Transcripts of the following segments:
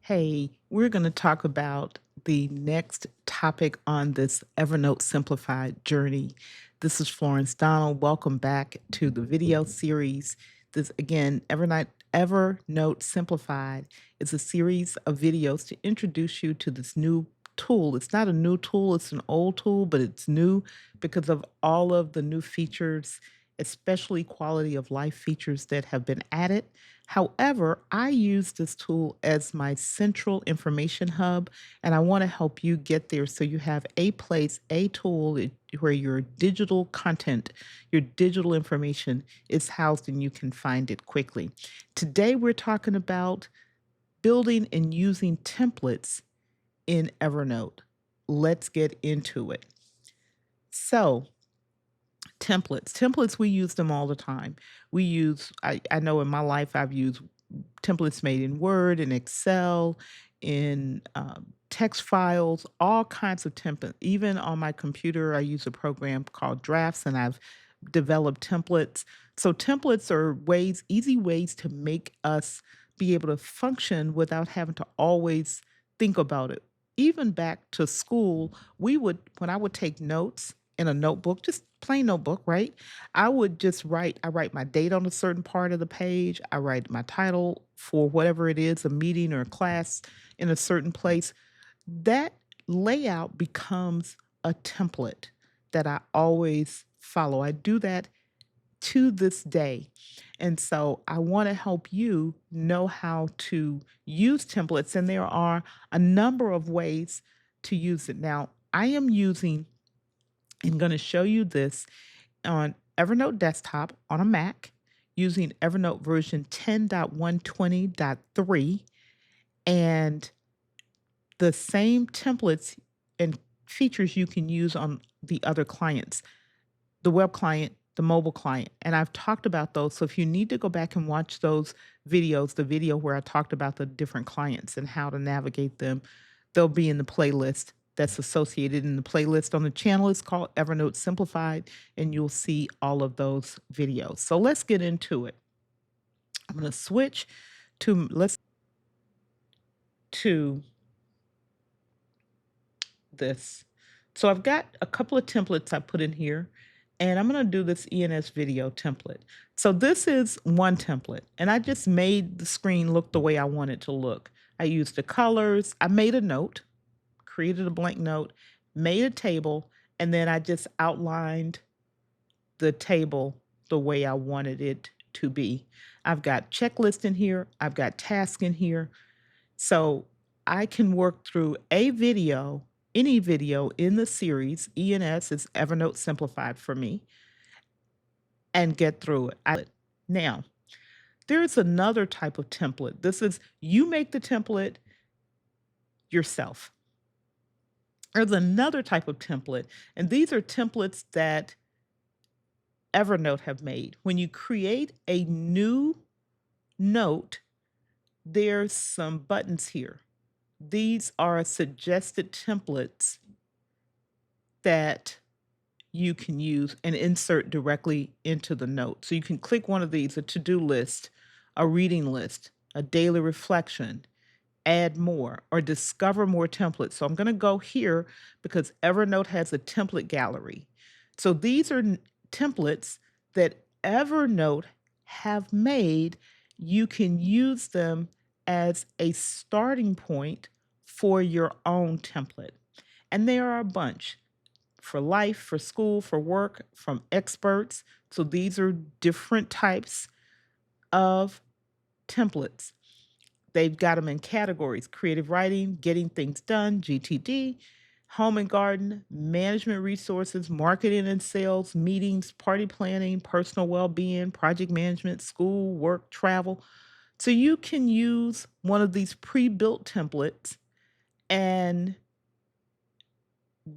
Hey, we're going to talk about the next topic on this Evernote Simplified journey. This is Florence Donald. Welcome back to the video series. This again, Evernote Simplified is a series of videos to introduce you to this new tool. It's not a new tool, it's an old tool, but it's new because of all of the new features, especially quality of life features that have been added. However, I use this tool as my central information hub, and I want to help you get there so you have a place, a tool where your digital content, your digital information is housed and you can find it quickly. Today, we're talking about building and using templates in Evernote. Let's get into it. So, templates, we use them all the time. I know in my life I've used templates made in Word, in Excel, in text files, all kinds of templates. Even on my computer, I use a program called Drafts, and I've developed templates. So templates are easy ways to make us be able to function without having to always think about it. Even back to school, when I would take notes in a notebook, just plain notebook, right? I write my date on a certain part of the page. I write my title for whatever it is, a meeting or a class in a certain place. That layout becomes a template that I always follow. I do that to this day. And so I want to help you know how to use templates. And there are a number of ways to use it. Now, I'm going to show you this on Evernote desktop on a Mac using Evernote version 10.120.3 and the same templates and features you can use on the other clients, the web client, the mobile client. And I've talked about those. So if you need to go back and watch those videos, the video where I talked about the different clients and how to navigate them, they'll be in the playlist that's associated in the playlist on the channel. It's called Evernote Simplified, and you'll see all of those videos. So let's get into it. I'm going to switch to this. So I've got a couple of templates I put in here, and I'm going to do this ENS video template. So this is one template, and I just made the screen look the way I want it to look. I used the colors. I made a note, created a blank note, made a table, and then I just outlined the table the way I wanted it to be. I've got checklist in here. I've got task in here. So I can work through any video in the series. ENS is Evernote Simplified for me, and get through it. Now, there's another type of template. This is you make the template yourself. There's another type of template, and these are templates that Evernote have made. When you create a new note, there's some buttons here. These are suggested templates that you can use and insert directly into the note. So you can click one of these, a to-do list, a reading list, a daily reflection, add more, or discover more templates. So I'm going to go here because Evernote has a template gallery. So these are templates that Evernote have made. You can use them as a starting point for your own template. And there are a bunch for life, for school, for work, from experts. So these are different types of templates. They've got them in categories: creative writing, getting things done, GTD, home and garden, management resources, marketing and sales, meetings, party planning, personal well-being, project management, school, work, travel. So you can use one of these pre-built templates and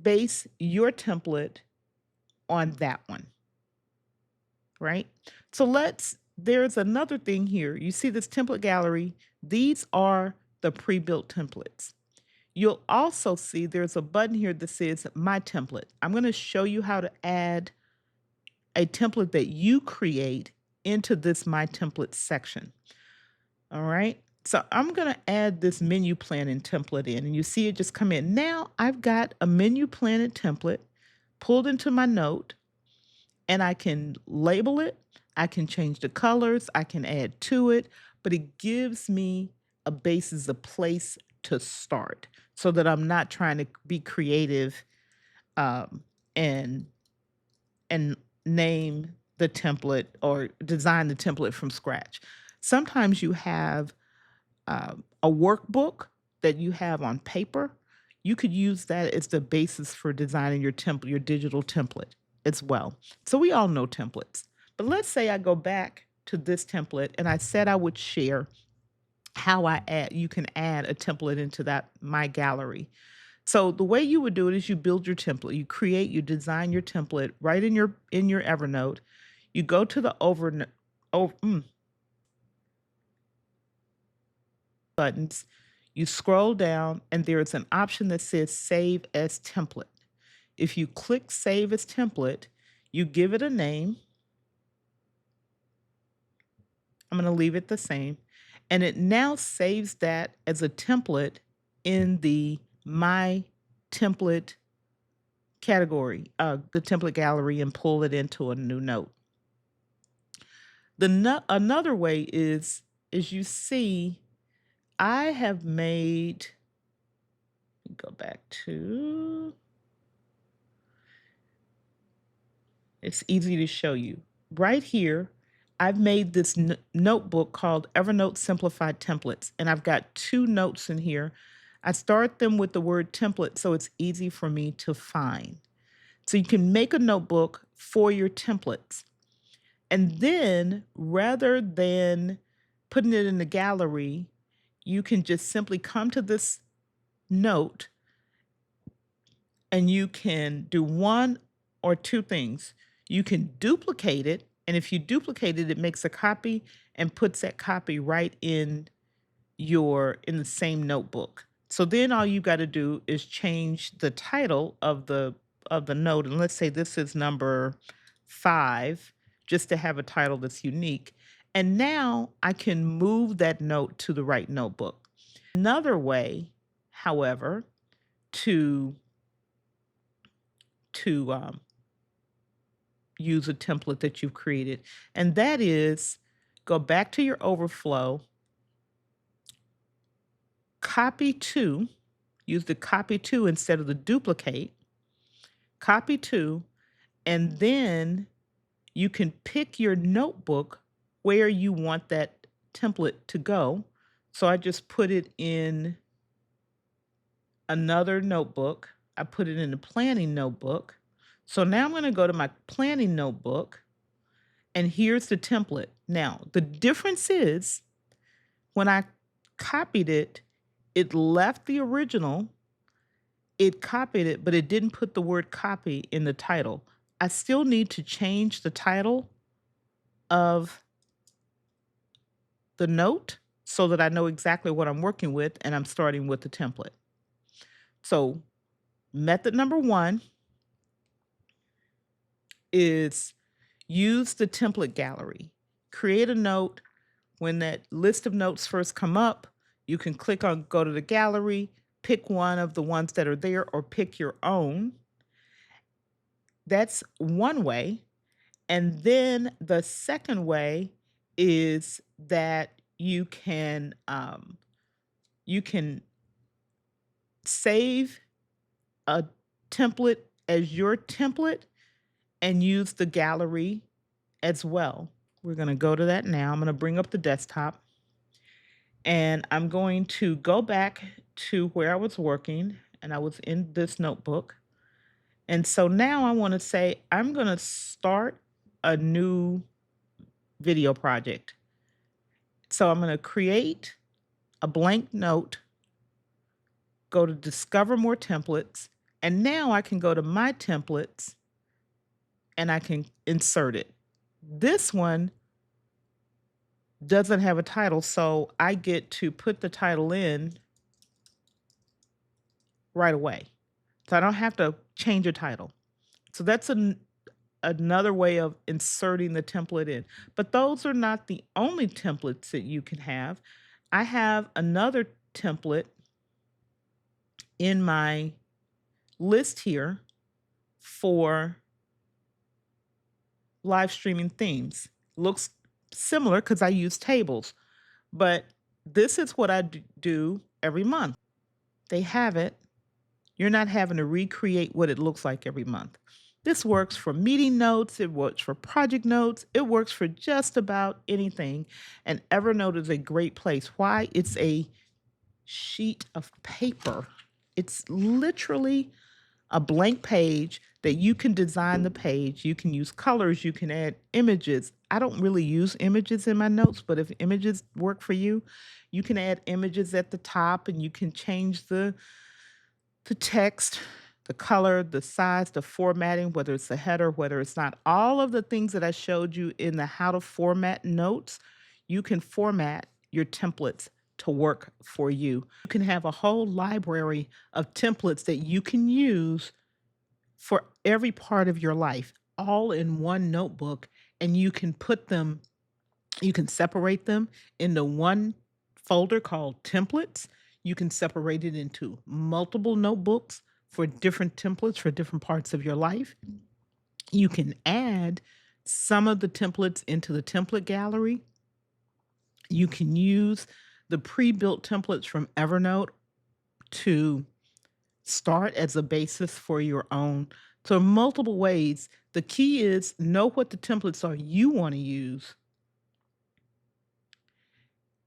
base your template on that one, right? So there's another thing here. You see this template gallery. These are the pre-built templates. You'll also see there's a button here that says My Template. I'm going to show you how to add a template that you create into this My Template section. All right. So I'm going to add this menu planning template in, and you see it just come in. Now I've got a menu planning template pulled into my note, and I can label it. I can change the colors. I can add to it, but it gives me a basis, a place to start so that I'm not trying to be creative um, and and name the template or design the template from scratch. Sometimes you have a workbook that you have on paper. You could use that as the basis for designing your template, your digital template as well. So we all know templates. But let's say I go back to this template and I said I would share how I add you can add a template into that my gallery. So the way you would do it is you build your template. You design your template right in your Evernote. You go to the over buttons. You scroll down and there's an option that says save as template. If you click save as template, you give it a name. I'm going to leave it the same. And it now saves that as a template in the my template category, the template gallery, and pull it into a new note. Another way is, as you see, I have made, go back to, it's easy to show you. Right here, I've made this notebook called Evernote Simplified Templates, and I've got 2 notes in here. I start them with the word template so it's easy for me to find. So you can make a notebook for your templates. And then rather than putting it in the gallery, you can just simply come to this note and you can do one or two things. You can duplicate it, and if you duplicate it, it makes a copy and puts that copy right in the same notebook. So then all you got to do is change the title of the note, and let's say this is number 5, just to have a title that's unique. And now I can move that note to the right notebook. Another way, however, to to use a template that you've created, and that is go back to your overflow, copy to, use the copy to instead of the duplicate, copy to, and then you can pick your notebook where you want that template to go. So I just put it in another notebook. I put it in the planning notebook. So now I'm going to go to my planning notebook, and here's the template. Now, the difference is when I copied it, it left the original, it copied it, but it didn't put the word copy in the title. I still need to change the title of the note so that I know exactly what I'm working with, and I'm starting with the template. So method number 1 is use the template gallery. Create a note. When that list of notes first come up, you can click on go to the gallery, pick one of the ones that are there, or pick your own. That's one way. And then the second way is that you can save a template as your template and use the gallery as well. We're going to go to that now. I'm going to bring up the desktop, and I'm going to go back to where I was working, and I was in this notebook. And so now I want to say I'm going to start a new video project. So I'm going to create a blank note, go to discover more templates, and now I can go to my templates and I can insert it. This one doesn't have a title, so I get to put the title in right away. So I don't have to change a title. So that's another way of inserting the template in. But those are not the only templates that you can have. I have another template in my list here for live streaming themes. Looks similar because I use tables, but this is what I do every month. They have it. You're not having to recreate what it looks like every month. This works for meeting notes, it works for project notes, it works for just about anything. And Evernote is a great place. Why? It's a sheet of paper. It's literally a blank page that you can design the page. You can use colors, you can add images. I don't really use images in my notes, but if images work for you, you can add images at the top and you can change the text, the color, the size, the formatting, whether it's a header, whether it's not. All of the things that I showed you in the how to format notes, you can format your templates to work for you. You can have a whole library of templates that you can use for every part of your life, all in one notebook, and you can put them, you can separate them into one folder called templates. You can separate it into multiple notebooks for different templates for different parts of your life. You can add some of the templates into the template gallery. You can use the pre-built templates from Evernote to start as a basis for your own. So multiple ways. The key is know what the templates are you want to use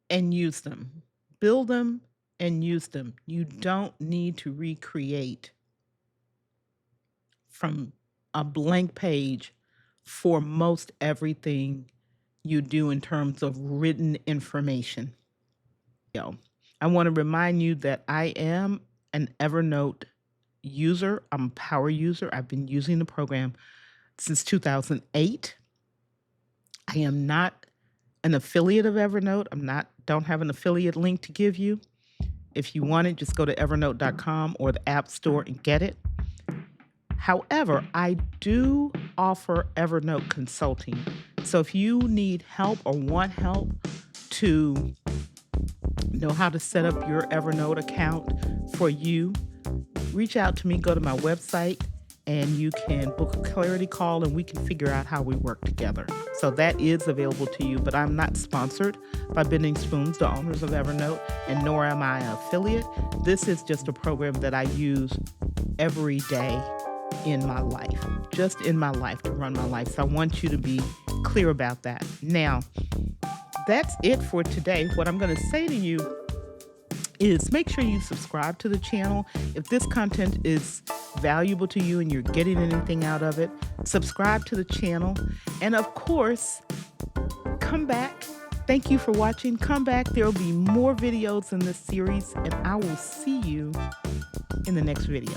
and use them. Build them and use them. You don't need to recreate from a blank page for most everything you do in terms of written information. I want to remind you that I am an Evernote user. I'm a power user. I've been using the program since 2008. I am not an affiliate of Evernote. Don't have an affiliate link to give you. If you want it, just go to evernote.com or the App Store and get it. However, I do offer Evernote consulting. So if you need help or want help to know how to set up your Evernote account for you, reach out to me, go to my website, and you can book a clarity call and we can figure out how we work together. So that is available to you, but I'm not sponsored by Bending Spoons, the owners of Evernote, and nor am I an affiliate. This is just a program that I use every day in my life, just in my life, to run my life. So I want you to be clear about that. Now, that's it for today. What I'm going to say to you is make sure you subscribe to the channel. If this content is valuable to you and you're getting anything out of it, subscribe to the channel. And of course, come back. Thank you for watching. Come back. There will be more videos in this series, and I will see you in the next video.